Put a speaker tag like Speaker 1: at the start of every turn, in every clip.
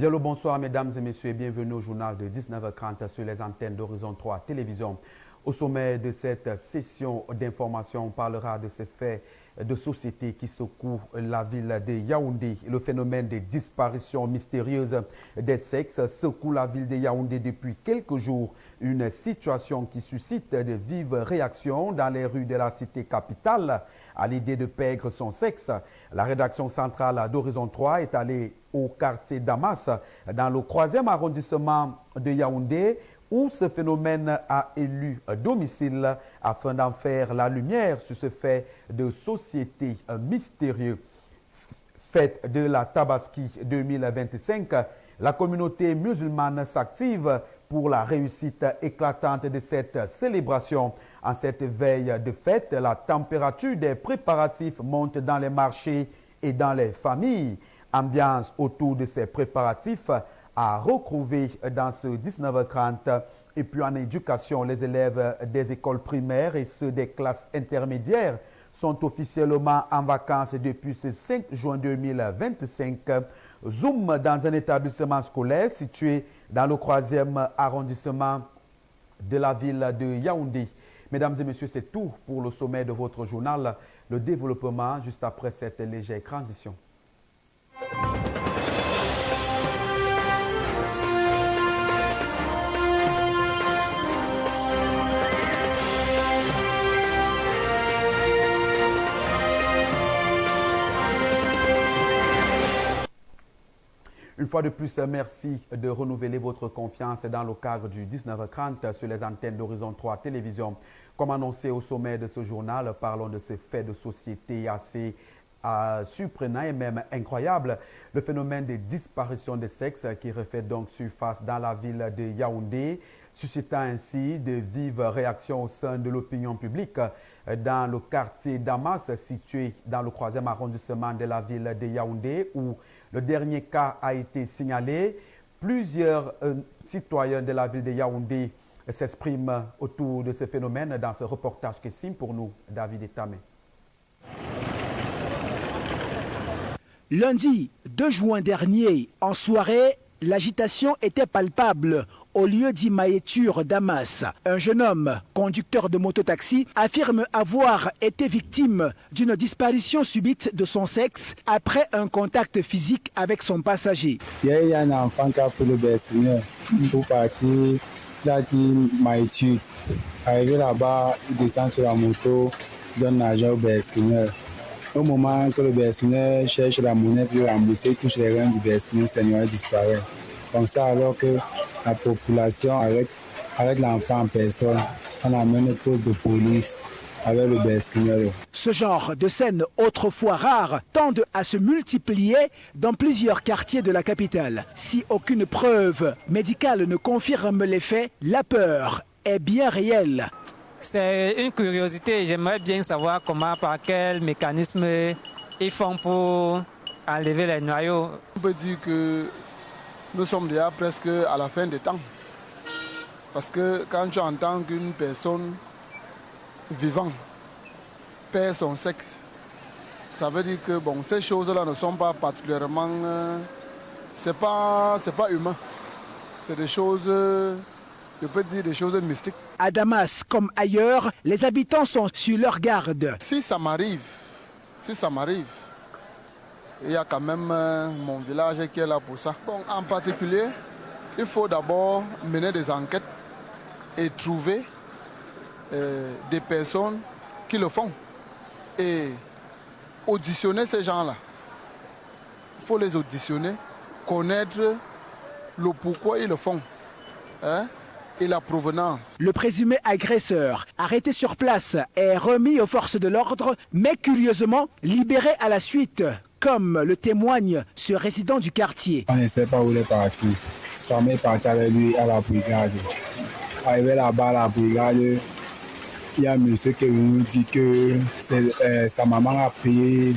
Speaker 1: Bien le bonsoir mesdames et messieurs et bienvenue au journal de 19h30 sur les antennes d'Horizon 3 Télévision. Au sommet de cette session d'information, on parlera de ces faits de société qui secouent la ville de Yaoundé. Le phénomène des disparitions mystérieuses des sexes secoue la ville de Yaoundé depuis quelques jours. Une situation qui suscite de vives réactions dans les rues de la cité capitale à l'idée de perdre son sexe. La rédaction centrale d'Horizon 3 est allée au quartier Damas, dans le 3e arrondissement de Yaoundé, où ce phénomène a élu domicile afin d'en faire la lumière sur ce fait de société mystérieux. Fête de la Tabaski 2025, la communauté musulmane s'active pour la réussite éclatante de cette célébration. En cette veille de fête, la température des préparatifs monte dans les marchés et dans les familles. Ambiance autour de ces préparatifs à retrouver dans ce 19h30. Et puis en éducation, les élèves des écoles primaires et ceux des classes intermédiaires sont officiellement en vacances depuis ce 5 juin 2025. Zoom dans un établissement scolaire situé dans le 3e arrondissement de la ville de Yaoundé. Mesdames et messieurs, c'est tout pour le sommet de votre journal. Le développement juste après cette légère transition. Une fois de plus, merci de renouveler votre confiance dans le cadre du 19h30 sur les antennes d'Horizon 3 Télévision. Comme annoncé au sommet de ce journal, parlons de ces faits de société assez surprenants et même incroyables. Le phénomène des disparitions de sexe qui refait donc surface dans la ville de Yaoundé, suscitant ainsi de vives réactions au sein de l'opinion publique. Dans le quartier Damas, situé dans le 3e arrondissement de la ville de Yaoundé, où le dernier cas a été signalé. Plusieurs citoyens de la ville de Yaoundé s'expriment autour de ce phénomène dans ce reportage que signe pour nous David Etamé.
Speaker 2: Lundi 2 juin dernier, en soirée, l'agitation était palpable au lieu d'Imaéture Damas. Un jeune homme, conducteur de mototaxi, affirme avoir été victime d'une disparition subite de son sexe après un contact physique avec son passager.
Speaker 3: Il y a un enfant qui a pris le berceau pour partir, il a dit Maïtu. Arrivé là-bas, il descend sur la moto, donne l'argent au berceau. Au moment que le berceau cherche la monnaie pour rembourser, il touche les reins du berceau, le Seigneur disparaît. Comme ça, alors que la population, avec l'enfant en personne, on amène une poste de police avec le berceau.
Speaker 2: Ce genre de scènes autrefois rares tendent à se multiplier dans plusieurs quartiers de la capitale. Si aucune preuve médicale ne confirme les faits, la peur est bien réelle.
Speaker 4: C'est une curiosité. J'aimerais bien savoir comment, par quel mécanisme ils font pour enlever les noyaux.
Speaker 5: On peut dire que nous sommes déjà presque à la fin des temps. Parce que quand tu entends qu'une personne vivante perd son sexe, ça veut dire que bon, ces choses-là ne sont pas particulièrement... c'est pas humain. C'est des choses... je peux dire des choses mystiques.
Speaker 2: À Damas, comme ailleurs, les habitants sont sur leur garde.
Speaker 5: Si ça m'arrive, il y a quand même mon village qui est là pour ça. Bon, en particulier, il faut d'abord mener des enquêtes et trouver des personnes qui le font. Et auditionner ces gens-là. Il faut les auditionner, connaître le pourquoi ils le font. Et la provenance.
Speaker 2: Le présumé agresseur, arrêté sur place, est remis aux forces de l'ordre, mais curieusement libéré à la suite, comme le témoigne ce résident du quartier.
Speaker 3: On ne sait pas où il est parti. Ça m'est parti avec lui à la brigade. Arrivé là-bas à la brigade, il y a un monsieur qui nous dit que sa maman a payé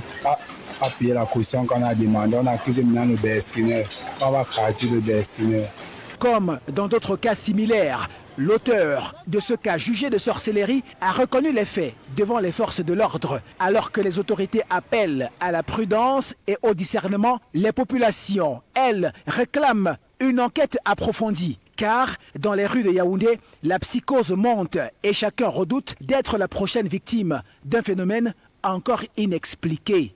Speaker 3: la caution qu'on a demandé. On a accusé maintenant le berceau. On va craquer le berceau.
Speaker 2: Comme dans d'autres cas similaires, L'auteur de ce cas jugé de sorcellerie a reconnu les faits devant les forces de l'ordre, alors que les autorités appellent à la prudence et au discernement. Les populations, elles, réclament une enquête approfondie. Car dans les rues de Yaoundé, la psychose monte et chacun redoute d'être la prochaine victime d'un phénomène encore inexpliqué.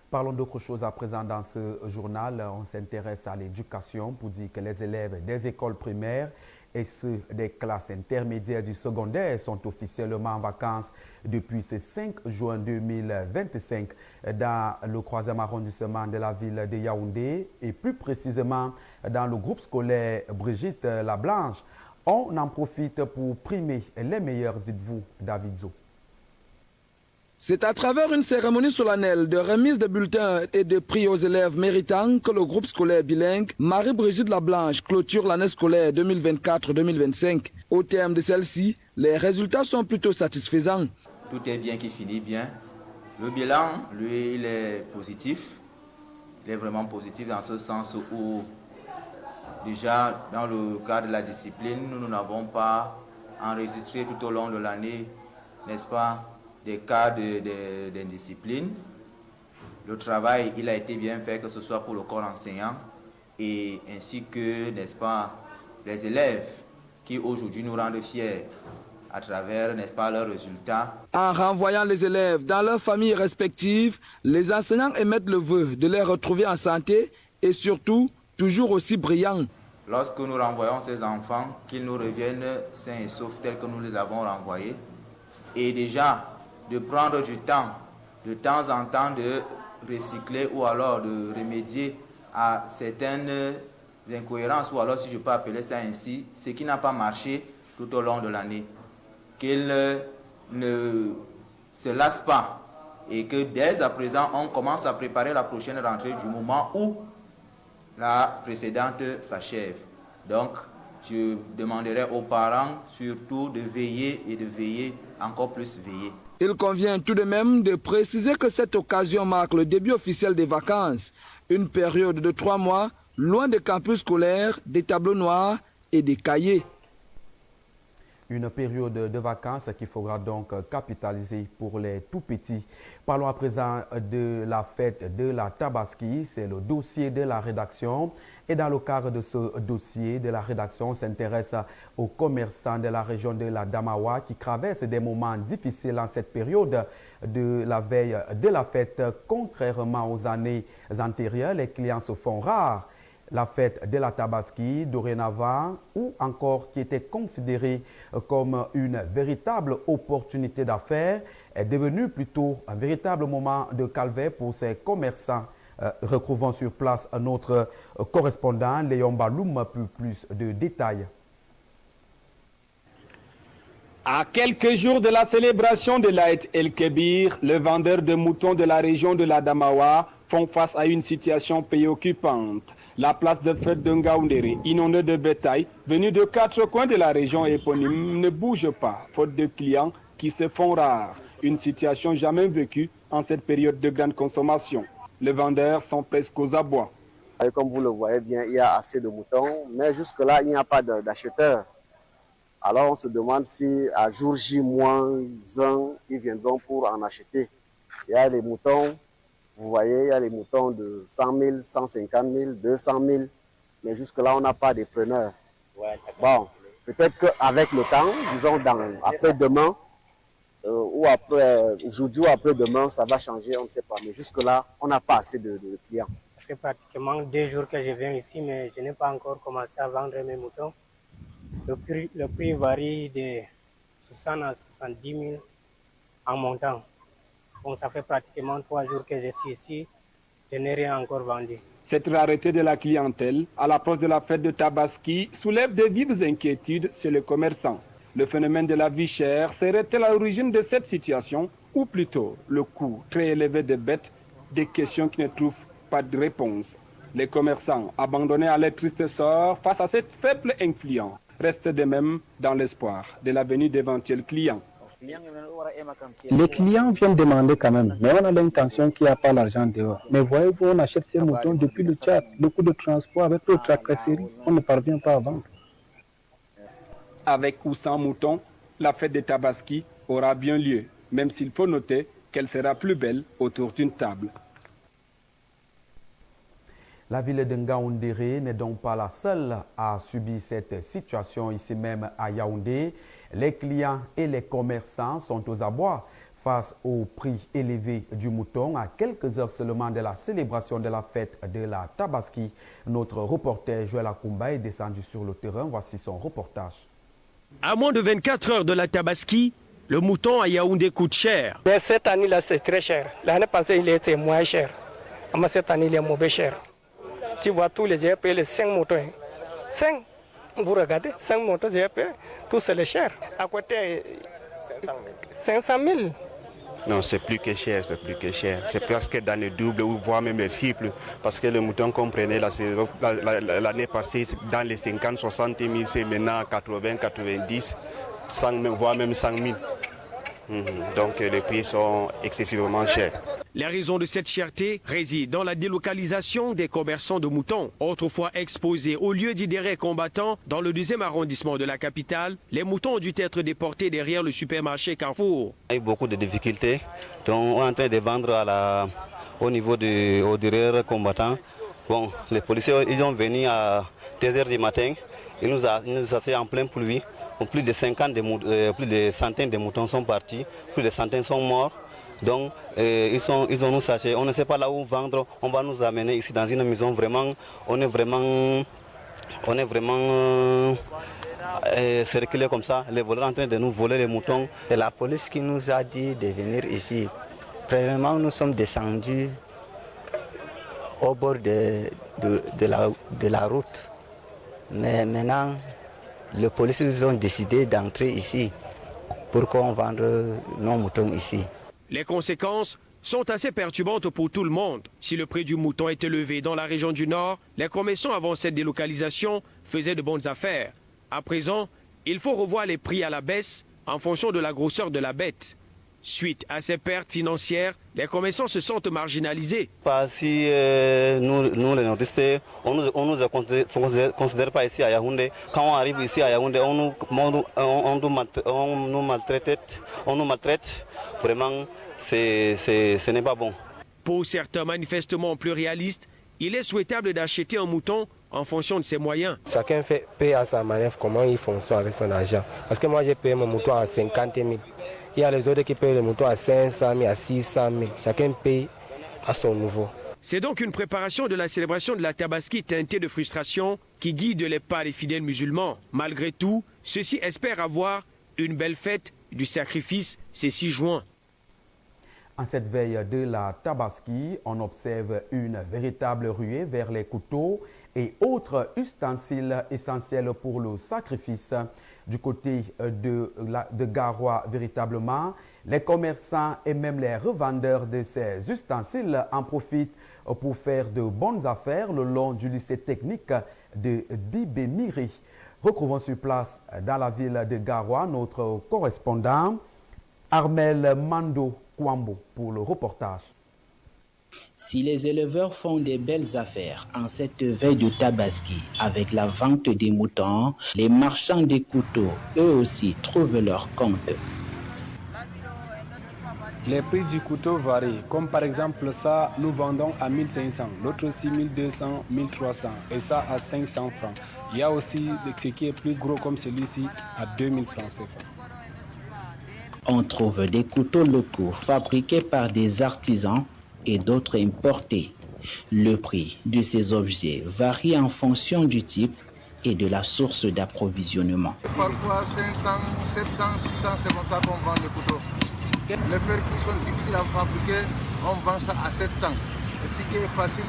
Speaker 1: Parlons d'autre chose à présent dans ce journal. On s'intéresse à l'éducation pour dire que les élèves des écoles primaires et ceux des classes intermédiaires du secondaire sont officiellement en vacances depuis ce 5 juin 2025 dans le 3e arrondissement de la ville de Yaoundé et plus précisément dans le groupe scolaire Brigitte Lablanche. On en profite pour primer les meilleurs, dites-vous, David Zo.
Speaker 6: C'est à travers une cérémonie solennelle de remise de bulletins et de prix aux élèves méritants que le groupe scolaire bilingue Marie-Brigitte Lablanche clôture l'année scolaire 2024-2025. Au terme de celle-ci, les résultats sont plutôt satisfaisants.
Speaker 7: Tout est bien qui finit bien. Le bilan, lui, il est positif. Il est vraiment positif dans ce sens où, déjà, dans le cadre de la discipline, nous n'avons pas enregistré tout au long de l'année, n'est-ce pas, des cas d'indiscipline. Le travail, il a été bien fait, que ce soit pour le corps enseignant et ainsi que, n'est-ce pas, les élèves qui aujourd'hui nous rendent fiers à travers, n'est-ce pas, leurs résultats.
Speaker 6: En renvoyant les élèves dans leurs familles respectives, les enseignants émettent le vœu de les retrouver en santé et surtout toujours aussi brillants.
Speaker 7: Lorsque nous renvoyons ces enfants, qu'ils nous reviennent sains et saufs tels que nous les avons renvoyés, et déjà de prendre du temps, de temps en temps de recycler ou alors de remédier à certaines incohérences, ou alors si je peux appeler ça ainsi, ce qui n'a pas marché tout au long de l'année. Qu'ils ne se lassent pas et que dès à présent on commence à préparer la prochaine rentrée du moment où la précédente s'achève. Donc je demanderai aux parents surtout de veiller et de veiller, encore plus veiller.
Speaker 6: Il convient tout de même de préciser que cette occasion marque le début officiel des vacances, une période de 3 mois, loin des campus scolaires, des tableaux noirs et des cahiers.
Speaker 1: Une période de vacances qu'il faudra donc capitaliser pour les tout-petits. Parlons à présent de la fête de la Tabaski. C'est le dossier de la rédaction. Et dans le cadre de ce dossier de la rédaction, on s'intéresse aux commerçants de la région de la Damawa qui traversent des moments difficiles en cette période de la veille de la fête. Contrairement aux années antérieures, les clients se font rares. La fête de la Tabaski, dorénavant, ou encore qui était considérée comme une véritable opportunité d'affaires, est devenue plutôt un véritable moment de calvaire pour ces commerçants. Retrouvons sur place notre correspondant, Léon Baloum, pour plus de détails.
Speaker 8: À quelques jours de la célébration de l'Aïd el-Kébir, les vendeurs de moutons de la région de la Damawa font face à une situation préoccupante. La place de fête de Ngaoundéré, inondée de bétail, venus de 4 coins de la région éponyme, ne bouge pas, faute de clients qui se font rares. Une situation jamais vécue en cette période de grande consommation. Les vendeurs sont presque aux abois.
Speaker 9: Et comme vous le voyez bien, il y a assez de moutons, mais jusque-là, il n'y a pas d'acheteurs. Alors on se demande si à jour J-1, ils viendront pour en acheter. Il y a les moutons. Vous voyez, il y a les moutons de 100 000, 150 000, 200 000, mais jusque-là, on n'a pas de preneurs. Bon, peut-être qu'avec le temps, disons après-demain, ou aujourd'hui ou après-demain, ça va changer, on ne sait pas. Mais jusque-là, on n'a pas assez de clients.
Speaker 10: Ça fait pratiquement 2 jours que je viens ici, mais je n'ai pas encore commencé à vendre mes moutons. Le prix varie de 60 à 70 000 en montant. Bon, ça fait pratiquement 3 jours que je suis ici, je n'ai rien encore vendu.
Speaker 8: Cette rareté de la clientèle à l'approche de la fête de Tabaski soulève de vives inquiétudes chez les commerçants. Le phénomène de la vie chère serait-il à l'origine de cette situation ou plutôt le coût très élevé des bêtes, des questions qui ne trouvent pas de réponse. Les commerçants abandonnés à leur triste sort face à cette faible influence restent de même dans l'espoir de la venue d'éventuels clients.
Speaker 11: Les clients viennent demander quand même, mais on a l'intention qu'il n'y a pas l'argent dehors. Mais voyez-vous, on achète ces moutons depuis le Tchad. Le coût de transport avec le tracasserie, on ne parvient pas à vendre.
Speaker 8: Avec ou sans moutons, la fête de Tabaski aura bien lieu, même s'il faut noter qu'elle sera plus belle autour d'une table.
Speaker 1: La ville de Ngaoundéré n'est donc pas la seule à subir cette situation ici même à Yaoundé. Les clients et les commerçants sont aux abois face au prix élevé du mouton à quelques heures seulement de la célébration de la fête de la Tabaski. Notre reporter Joël Akoumba est descendu sur le terrain. Voici son reportage.
Speaker 12: À moins de 24 heures de la Tabaski, le mouton à Yaoundé coûte cher.
Speaker 10: Mais cette année-là, c'est très cher. L'année passée, il était moins cher. Mais cette année, il est mauvais cher. Tu vois, tous les j'ai payé les 5 moutons. 5, vous regardez, 5 moutons, j'ai payé. Tout c'est cher. À côté, 500 000.
Speaker 13: Non, c'est plus que cher, c'est plus que cher. C'est presque dans le double ou voire même le triple. Parce que le mouton qu'on prenait l'année passée, dans les 50-60 000, c'est maintenant 80-90, voire même 100 000. Donc les prix sont excessivement chers.
Speaker 12: La raison de cette cherté réside dans la délocalisation des commerçants de moutons. Autrefois exposés au lieu d'idérés combattants dans le 2e arrondissement de la capitale, les moutons ont dû être déportés derrière le supermarché Carrefour.
Speaker 14: Il y a eu beaucoup de difficultés, donc on est en train de vendre au niveau des idérés combattants. Bon, les policiers ils sont venus à 2h du matin, ils nous assaient en pleine pluie. Plus de centaines de moutons sont partis, plus de centaines sont morts. Donc ils ont nous sachés, on ne sait pas là où vendre, on va nous amener ici dans une maison vraiment, on est vraiment circulé comme ça, les voleurs en train de nous voler les moutons.
Speaker 15: C'est la police qui nous a dit de venir ici. Premièrement, nous sommes descendus au bord de la route. Mais maintenant, les policiers ont décidé d'entrer ici pour qu'on vende nos moutons ici.
Speaker 12: Les conséquences sont assez perturbantes pour tout le monde. Si le prix du mouton est élevé dans la région du Nord, les commerçants avant cette délocalisation faisaient de bonnes affaires. À présent, il faut revoir les prix à la baisse en fonction de la grosseur de la bête. Suite à ces pertes financières, les commerçants se sentent marginalisés.
Speaker 14: Si nous les nordistes, on ne nous considère pas ici à Yaoundé. Quand on arrive ici à Yaoundé, on nous maltraite. Vraiment, ce n'est pas bon.
Speaker 12: Pour certains manifestement plus réalistes, il est souhaitable d'acheter un mouton en fonction de ses moyens.
Speaker 16: Chacun paye à sa manière comment il fonctionne avec son argent. Parce que moi j'ai payé mon mouton à 50 000. Il y a les autres qui payent le mouton à 500 000, à 600 000. Chacun paye à son niveau.
Speaker 12: C'est donc une préparation de la célébration de la Tabaski teintée de frustration qui guide les pas des fidèles musulmans. Malgré tout, ceux-ci espèrent avoir une belle fête du sacrifice ce 6 juin.
Speaker 1: En cette veille de la Tabaski, on observe une véritable ruée vers les couteaux et autres ustensiles essentiels pour le sacrifice. Du côté de Garoua, véritablement, les commerçants et même les revendeurs de ces ustensiles en profitent pour faire de bonnes affaires le long du lycée technique de Bibémiri. Retrouvons sur place dans la ville de Garoua notre correspondant Armel Mando Kwambo pour le reportage.
Speaker 17: Si les éleveurs font des belles affaires en cette veille de Tabaski avec la vente des moutons, les marchands des couteaux, eux aussi, trouvent leur compte.
Speaker 8: Les prix du couteau varient, comme par exemple ça, nous vendons à 1500, l'autre aussi 1200, 1300 et ça à 500 francs. Il y a aussi ce qui est plus gros comme celui-ci à 2000 francs CFA.
Speaker 17: On trouve des couteaux locaux fabriqués par des artisans et d'autres importés. Le prix de ces objets varie en fonction du type et de la source d'approvisionnement.
Speaker 5: Parfois 500, 700, 600, c'est comme ça qu'on vend les couteaux. Les fers qui sont difficiles à fabriquer, on vend ça à 700. Et ce qui est facile,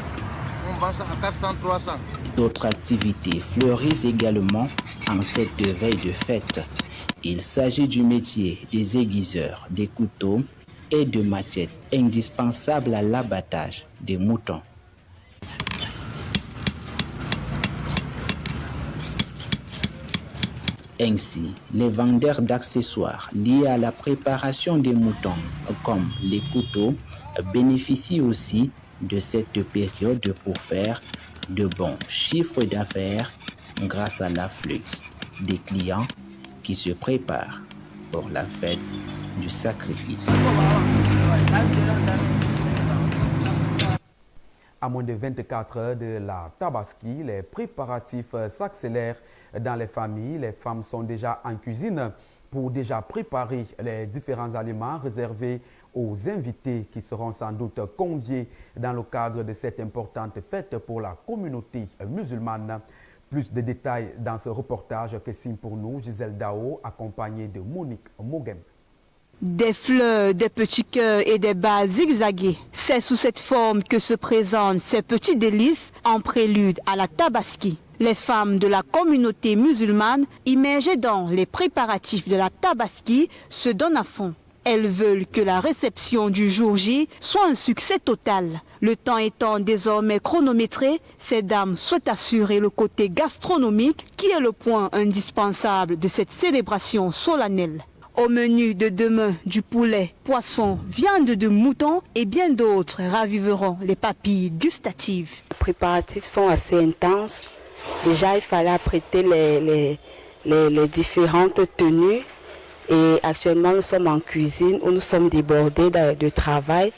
Speaker 5: on vend ça à 400, 300.
Speaker 17: D'autres activités fleurissent également en cette veille de fête. Il s'agit du métier des aiguiseurs, des couteaux et de machettes indispensables à l'abattage des moutons. Ainsi, les vendeurs d'accessoires liés à la préparation des moutons, comme les couteaux, bénéficient aussi de cette période pour faire de bons chiffres d'affaires grâce à l'afflux des clients qui se préparent pour la fête du sacrifice.
Speaker 1: À moins de 24 heures de la Tabaski, les préparatifs s'accélèrent dans les familles. Les femmes sont déjà en cuisine pour déjà préparer les différents aliments réservés aux invités qui seront sans doute conviés dans le cadre de cette importante fête pour la communauté musulmane. Plus de détails dans ce reportage que signe pour nous Gisèle Dao, accompagnée de Monique Mogem.
Speaker 18: Des fleurs, des petits cœurs et des bas zigzagués. C'est sous cette forme que se présentent ces petits délices en prélude à la Tabaski. Les femmes de la communauté musulmane, immergées dans les préparatifs de la Tabaski, se donnent à fond. Elles veulent que la réception du jour J soit un succès total. Le temps étant désormais chronométré, ces dames souhaitent assurer le côté gastronomique qui est le point indispensable de cette célébration solennelle. Au menu de demain, du poulet, poisson, viande de mouton et bien d'autres raviveront les papilles gustatives.
Speaker 19: Les préparatifs sont assez intenses. Déjà, il fallait apprêter les différentes tenues. Et actuellement, nous sommes en cuisine où nous sommes débordés de travail.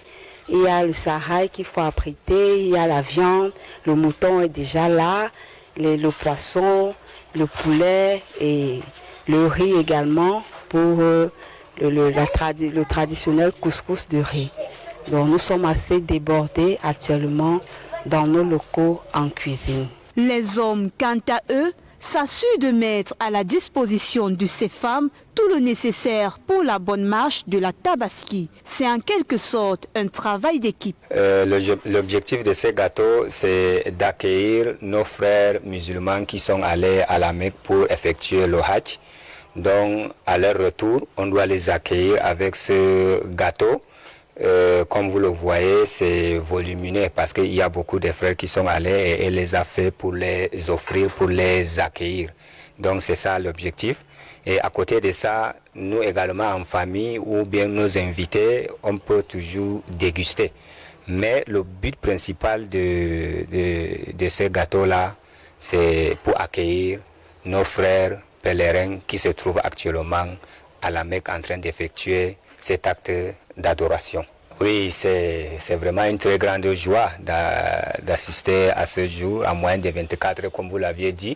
Speaker 19: Il y a le sahai qu'il faut apprêter, il y a la viande, le mouton est déjà là, le poisson, le poulet et le riz également pour le traditionnel couscous de riz. Donc nous sommes assez débordés actuellement dans nos locaux en cuisine.
Speaker 18: Les hommes, quant à eux, s'assurent de mettre à la disposition de ces femmes tout le nécessaire pour la bonne marche de la Tabaski. C'est en quelque sorte un travail d'équipe.
Speaker 20: L'objectif de ces gâteaux, c'est d'accueillir nos frères musulmans qui sont allés à la Mecque pour effectuer le Hajj. Donc, à leur retour, on doit les accueillir avec ce gâteau. Comme vous le voyez, c'est volumineux parce qu'il y a beaucoup de frères qui sont allés et elle les a fait pour les offrir, pour les accueillir. Donc, c'est ça l'objectif. Et à côté de ça, nous également en famille ou bien nos invités, on peut toujours déguster. Mais le but principal de ce gâteau-là, c'est pour accueillir nos frères pèlerins qui se trouvent actuellement à la Mecque en train d'effectuer cet acte d'adoration. Oui, c'est vraiment une très grande joie d'assister à ce jour, à moins de 24 heures, comme vous l'aviez dit,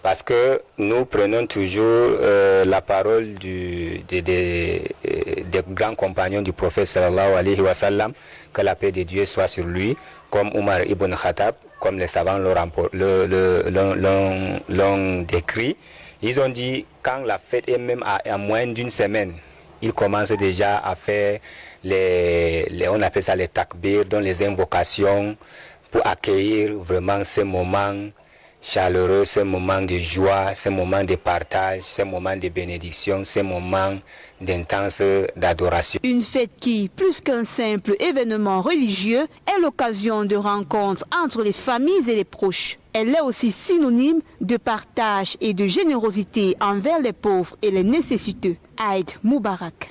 Speaker 20: parce que nous prenons toujours la parole des grands compagnons du prophète sallallahu alayhi wa sallam, que la paix de Dieu soit sur lui, comme Omar ibn Khattab, comme les savants l'ont décrit. Ils ont dit, quand la fête est même à moins d'une semaine, ils commencent déjà à faire on appelle ça les takbir, donc les invocations pour accueillir vraiment ce moment chaleureux, ce moment de joie, ce moment de partage, ce moment de bénédiction, ce moment d'intense d'adoration.
Speaker 18: Une fête qui, plus qu'un simple événement religieux, est l'occasion de rencontres entre les familles et les proches. Elle est aussi synonyme de partage et de générosité envers les pauvres et les nécessiteux. Aïd Moubarak.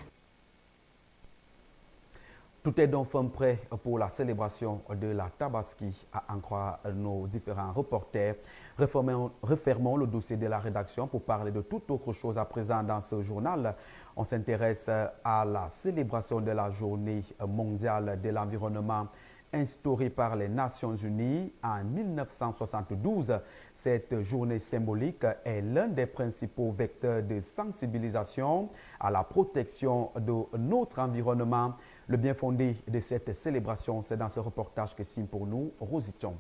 Speaker 1: Tout est donc prêt pour la célébration de la Tabaski, à en croire nos différents reporters. Refermons le dossier de la rédaction pour parler de toute autre chose à présent dans ce journal. On s'intéresse à la célébration de la journée mondiale de l'environnement instaurée par les Nations Unies en 1972. Cette journée symbolique est l'un des principaux vecteurs de sensibilisation à la protection de notre environnement. Le bien fondé de cette célébration, c'est dans ce reportage que signe pour nous Rosie Chomb.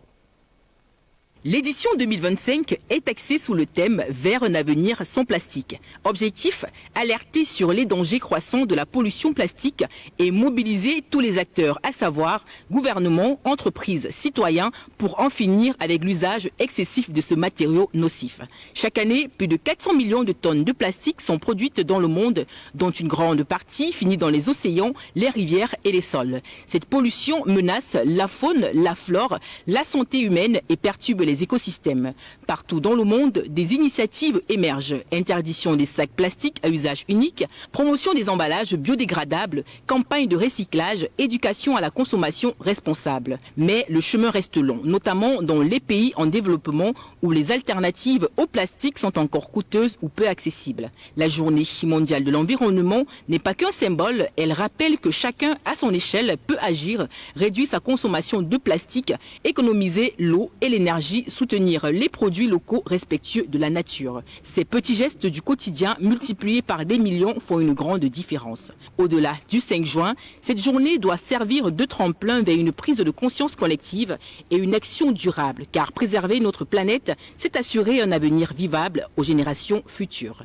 Speaker 21: L'édition 2025 est axée sous le thème « Vers un avenir sans plastique ». Objectif, alerter sur les dangers croissants de la pollution plastique et mobiliser tous les acteurs, à savoir gouvernements, entreprises, citoyens, pour en finir avec l'usage excessif de ce matériau nocif. Chaque année, plus de 400 millions de tonnes de plastique sont produites dans le monde, dont une grande partie finit dans les océans, les rivières et les sols. Cette pollution menace la faune, la flore, la santé humaine et perturbe les les écosystèmes. Partout dans le monde, des initiatives émergent. Interdiction des sacs plastiques à usage unique, promotion des emballages biodégradables, campagne de recyclage, éducation à la consommation responsable. Mais le chemin reste long, notamment dans les pays en développement où les alternatives au plastique sont encore coûteuses ou peu accessibles. La journée mondiale de l'environnement n'est pas qu'un symbole, elle rappelle que chacun à son échelle peut agir, réduire sa consommation de plastique, économiser l'eau et l'énergie, soutenir les produits locaux respectueux de la nature. Ces petits gestes du quotidien multipliés par des millions font une grande différence. Au-delà du 5 juin, cette journée doit servir de tremplin vers une prise de conscience collective et une action durable, car préserver notre planète, c'est assurer un avenir vivable aux générations futures.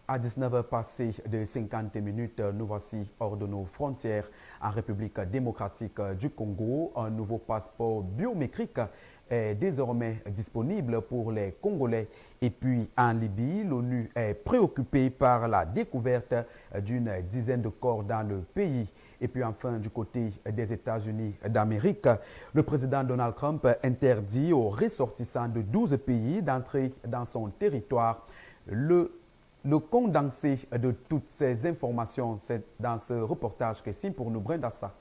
Speaker 1: À 19h passées de 50 minutes, nous voici hors de nos frontières. En République démocratique du Congo, un nouveau passeport biométrique est désormais disponible pour les Congolais. Et puis en Libye, l'ONU est préoccupée par la découverte d'une dizaine de corps dans le pays. Et puis enfin, du côté des États-Unis d'Amérique, le président Donald Trump interdit aux ressortissants de 12 pays d'entrer dans son territoire. Le condensé de toutes ces informations, c'est dans ce reportage que signe pour nous Brenda-Sa.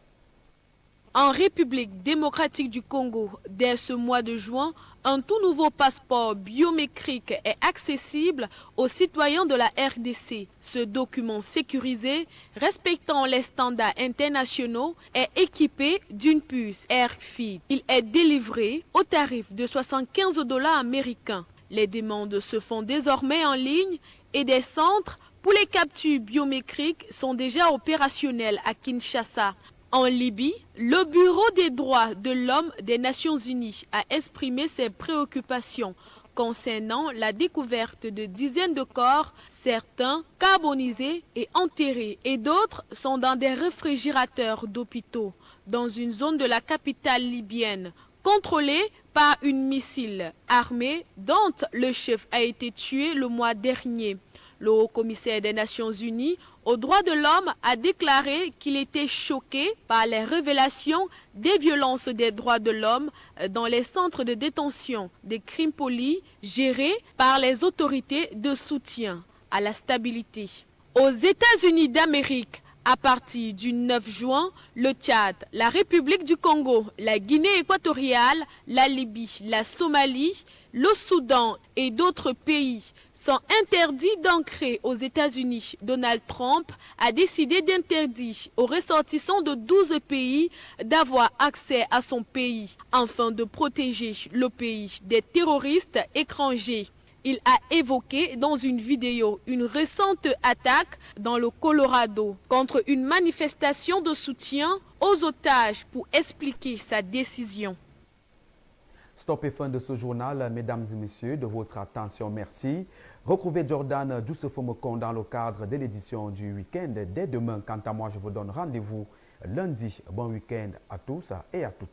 Speaker 4: En République démocratique du Congo, dès ce mois de juin, un tout nouveau passeport biométrique est accessible aux citoyens de la RDC. Ce document sécurisé, respectant les standards internationaux, est équipé d'une puce RFID. Il est délivré au tarif de 75 $ américains. Les demandes se font désormais en ligne et des centres pour les captures biométriques sont déjà opérationnels à Kinshasa. En Libye, le Bureau des droits de l'homme des Nations Unies a exprimé ses préoccupations concernant la découverte de dizaines de corps, certains carbonisés et enterrés, et d'autres sont dans des réfrigérateurs d'hôpitaux, dans une zone de la capitale libyenne, contrôlée par une missile armée dont le chef a été tué le mois dernier. Le haut-commissaire des Nations Unies aux droits de l'homme a déclaré qu'il était choqué par les révélations des violences des droits de l'homme dans les centres de détention des crimes polis gérés par les autorités de soutien à la stabilité. Aux États-Unis d'Amérique, à partir du 9 juin, le Tchad, la République du Congo, la Guinée équatoriale, la Libye, la Somalie, le Soudan et d'autres pays sont interdits d'entrer aux États-Unis. Donald Trump a décidé d'interdire aux ressortissants de 12 pays d'avoir accès à son pays, afin de protéger le pays des terroristes étrangers. Il a évoqué dans une vidéo une récente attaque dans le Colorado contre une manifestation de soutien aux otages pour expliquer sa décision.
Speaker 1: Stop et fin de ce journal, mesdames et messieurs, de votre attention, merci. Retrouvez Jordan Doucefomokon dans le cadre de l'édition du week-end dès demain. Quant à moi, je vous donne rendez-vous lundi. Bon week-end à tous et à toutes.